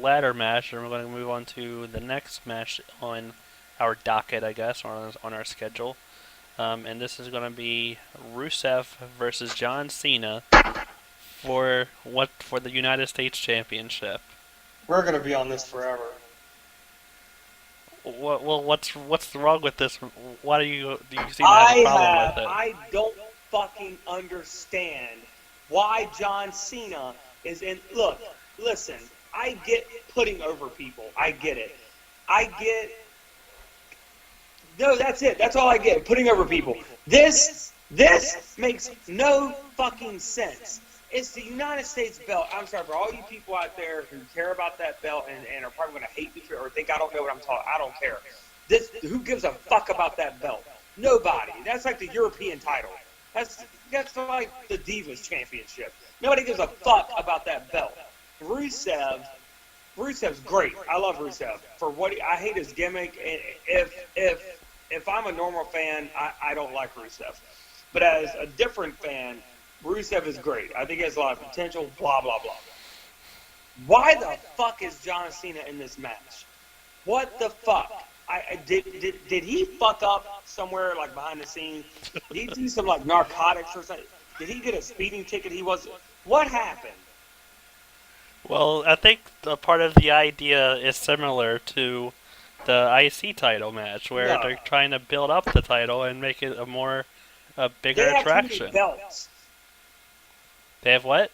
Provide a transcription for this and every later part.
ladder match, and we're going to move on to the next match on our docket, I guess, on our schedule. And this is going to be Rusev versus John Cena for the United States Championship. We're going to be on this forever. Well, what's wrong with this? Why do you seem to have a problem with it? I don't fucking understand why John Cena is in. Look, listen. I get putting over people. I get it. No, that's it. That's all I get. Putting over people. This makes no fucking sense. It's the United States belt. I'm sorry, for all you people out there who care about that belt and are probably going to hate me for it or think I don't know what I'm talking. I don't care. Who gives a fuck about that belt? Nobody. That's like the European title. That's like the Divas Championship. Nobody gives a fuck about that belt. Rusev's great. I love Rusev for I hate his gimmick. And if I'm a normal fan, I don't like Rusev. But as a different fan, Rusev is great. I think he has a lot of potential, blah, blah, blah. Why the fuck is John Cena in this match? What the fuck? Did he fuck up somewhere, like, behind the scenes? Did he do some, like, narcotics or something? Did he get a speeding ticket? What happened? Well, I think a part of the idea is similar to the IC title match, where they're trying to build up the title and make it a bigger attraction. They have too many belts. They have what?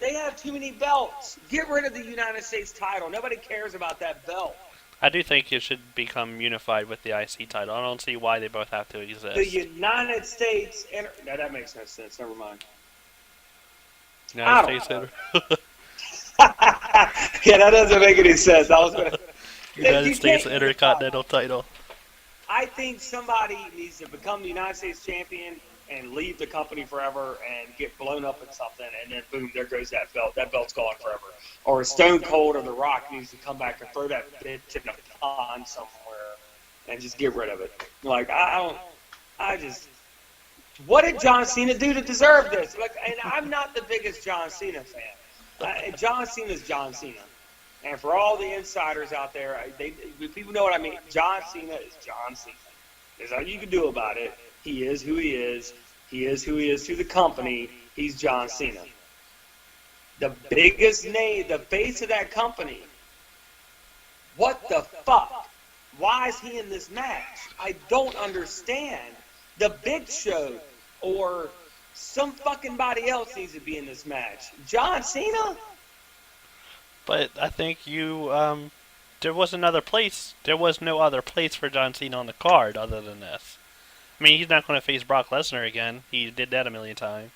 They have too many belts. Get rid of the United States title. Nobody cares about that belt. I do think it should become unified with the IC title. I don't see why they both have to exist. The United States... No, that makes no sense. Never mind. United States... Yeah, that doesn't make any sense. United States Intercontinental title. I think somebody needs to become the United States champion and leave the company forever and get blown up in something, and then boom, there goes that belt. That belt's gone forever. Or Stone Cold or The Rock needs to come back and throw that bitch in a pond somewhere and just get rid of it. Like, what did John Cena do to deserve this? Like, and I'm not the biggest John Cena fan. John Cena's John Cena. And for all the insiders out there, people know what I mean. John Cena is John Cena. There's nothing you can do about it. He is who he is. He is who he is to the company. He's John Cena. The biggest name, the face of that company. What the fuck? Why is he in this match? I don't understand. The Big Show or some fucking body else needs to be in this match. John Cena? But I think there was no other place for John Cena on the card other than this. I mean, he's not going to face Brock Lesnar again. He did that a million times.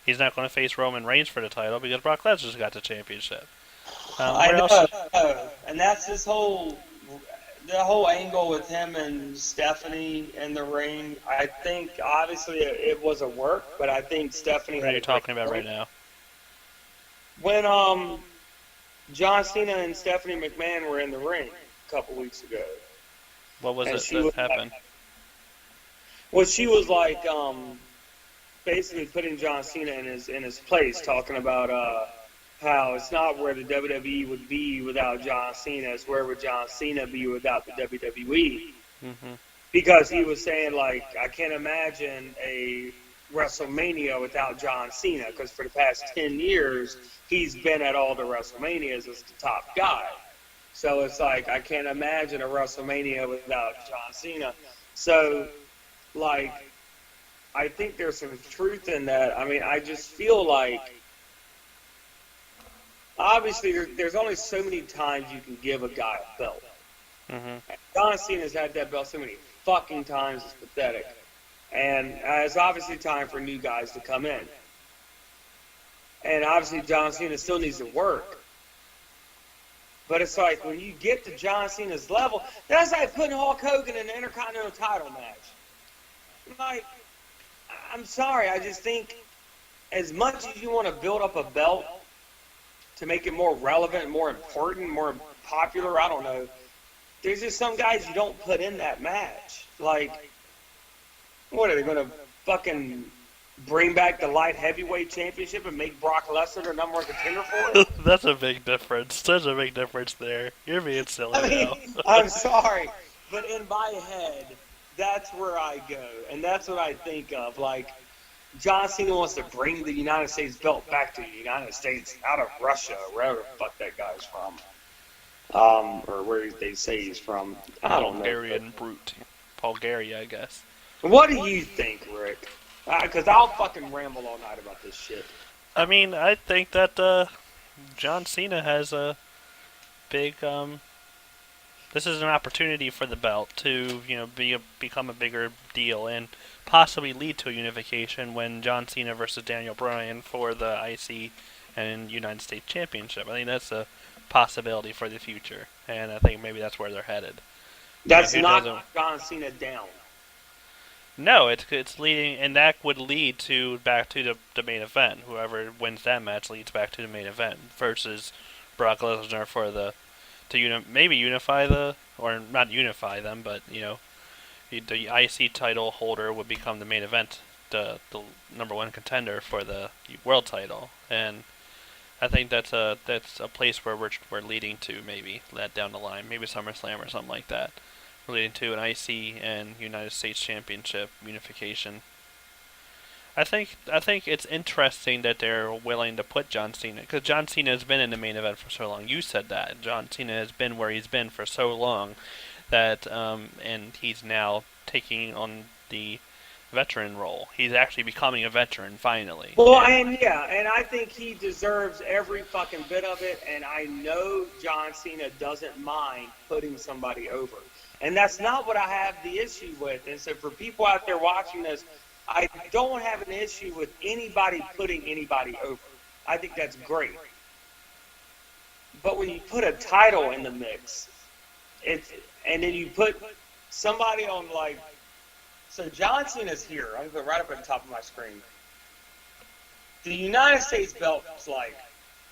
He's not going to face Roman Reigns for the title because Brock Lesnar's got the championship. I know. And that's the whole angle with him and Stephanie in the ring. I think, obviously, it was a work, but I think Stephanie... What are you talking about right now? When John Cena and Stephanie McMahon were in the ring a couple weeks ago. What was it that happened? Well, she was like basically putting John Cena in his place, talking about how it's not where the WWE would be without John Cena. It's where would John Cena be without the WWE? Mm-hmm. Because he was saying, like, I can't imagine a WrestleMania without John Cena, because for the past 10 years, he's been at all the WrestleManias as the top guy. So it's like, I can't imagine a WrestleMania without John Cena. So, like, I think there's some truth in that. I mean, I just feel like, obviously, there's only so many times you can give a guy a belt. Mm-hmm. John Cena's had that belt so many fucking times, it's pathetic. And it's obviously time for new guys to come in. And obviously John Cena still needs to work. But it's like, when you get to John Cena's level, that's like putting Hulk Hogan in an Intercontinental title match. Like, I'm sorry, I just think as much as you want to build up a belt to make it more relevant, more important, more popular, I don't know, there's just some guys you don't put in that match. Like, what are they going to fucking bring back the light heavyweight championship and make Brock Lesnar the number one contender for it? That's a big difference. There's a big difference there. You're being silly I now. mean, I'm sorry, but in my head, that's where I go, and that's what I think of. Like, John Cena wants to bring the United States belt back to the United States out of Russia, wherever the fuck that guy's from. Or where they say he's from. I don't know. Bulgarian brute. Bulgaria, I guess. What do you think, Rick? Because I'll fucking ramble all night about this shit. I mean, I think that John Cena has a big. This is an opportunity for the belt to, become a bigger deal and possibly lead to a unification when John Cena versus Daniel Bryan for the IC and United States Championship. I think that's a possibility for the future, and I think maybe that's where they're headed. That's not John Cena down. No, it's leading, and that would lead back to the main event. Whoever wins that match leads back to the main event versus Brock Lesnar for maybe unify or not unify them, but the IC title holder would become the main event, the number one contender for the world title, and I think that's a place where we're leading to, maybe that down the line, maybe SummerSlam or something like that. Leading to an IC and United States Championship unification. I think it's interesting that they're willing to put John Cena, because John Cena has been in the main event for so long. You said that John Cena has been where he's been for so long that and he's now taking on the veteran role. He's actually becoming a veteran finally. Well, and I think he deserves every fucking bit of it. And I know John Cena doesn't mind putting somebody over. And that's not what I have the issue with. And so for people out there watching this, I don't have an issue with anybody putting anybody over. I think that's great. But when you put a title in the mix, and then you put somebody on, like, so John Cena's here. I'm going to put it right up at the top of my screen. The United States belt is like,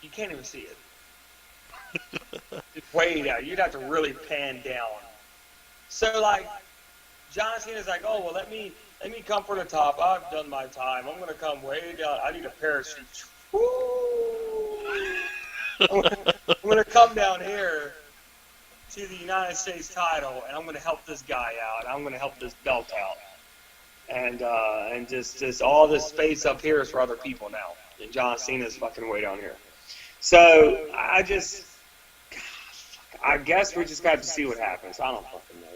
you can't even see it. It's way down. You'd have to really pan down. So, like, John Cena's like, oh, well, let me come for the top. I've done my time. I'm going to come way down. I need a parachute. I'm going to come down here to the United States title, and I'm going to help this guy out. I'm going to help this belt out. And just all this space up here is for other people now. And John Cena's fucking way down here. So, I guess we just got to see what happens. I don't fucking know.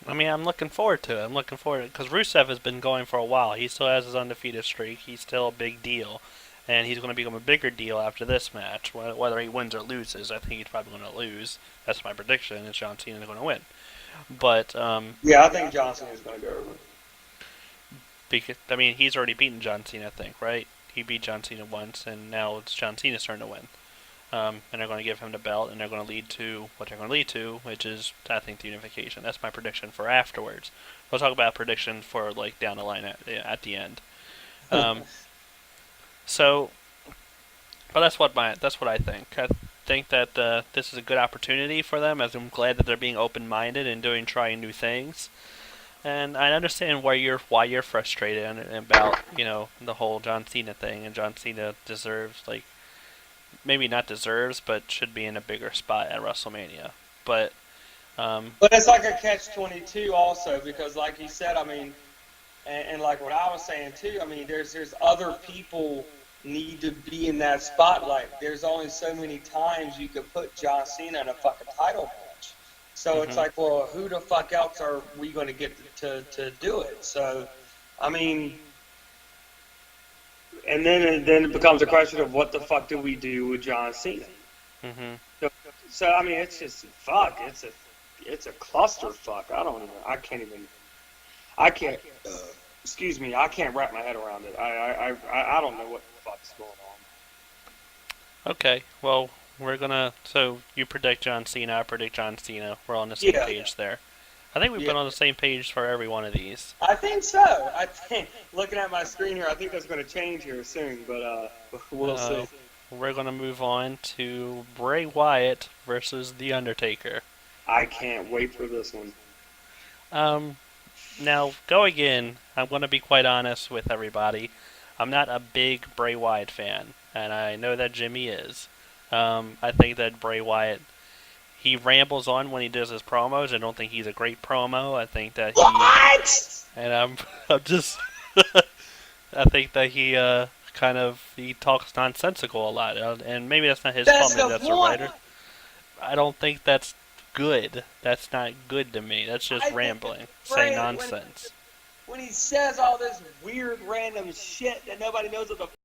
I mean, I'm looking forward to it. Because Rusev has been going for a while. He still has his undefeated streak. He's still a big deal. And he's going to become a bigger deal after this match. Whether he wins or loses, I think he's probably going to lose. That's my prediction, is John Cena is going to win. But, yeah, I think John Cena is going to go over. Because, I mean, he's already beaten John Cena, I think, right? He beat John Cena once, and now it's John Cena's turn to win. And they're going to give him the belt, and they're going to lead to what they're going to lead to, which is, I think, the unification. That's my prediction for afterwards. We'll talk about predictions for, like, down the line at the end. So, but that's what I think. I think that this is a good opportunity for them, as I'm glad that they're being open-minded and trying new things. And I understand why you're frustrated about, the whole John Cena thing, and John Cena deserves, like, maybe not deserves, but should be in a bigger spot at WrestleMania. But it's like a catch-22 also, because like you said, I mean, and like what I was saying too, I mean, there's other people need to be in that spotlight. There's only so many times you could put John Cena in a fucking title match. So it's like, well, who the fuck else are we going to get to do it? So, I mean, and then it becomes a question of what the fuck do we do with John Cena? Mm-hmm. So I mean, it's just fuck. It's a clusterfuck. Excuse me. I can't wrap my head around it. I don't know what the fuck's going on. Okay. Well, so you predict John Cena. I predict John Cena. We're on the same page there. I think we've been on the same page for every one of these. I think so. I think, looking at my screen here, I think that's going to change here soon, but we'll see. We're going to move on to Bray Wyatt versus The Undertaker. I can't wait for this one. Now, going in, I'm going to be quite honest with everybody. I'm not a big Bray Wyatt fan, and I know that Jimmy is. I think that Bray Wyatt, he rambles on when he does his promos. I don't think he's a great promo. I think that What? and I'm just, I think that he talks nonsensical a lot, and maybe that's not his fault. That's Maybe the that's the point. writer. I don't think that's good. That's not good to me. That's just I think that rambling, saying Bray, nonsense. when he says all this weird random shit that nobody knows what the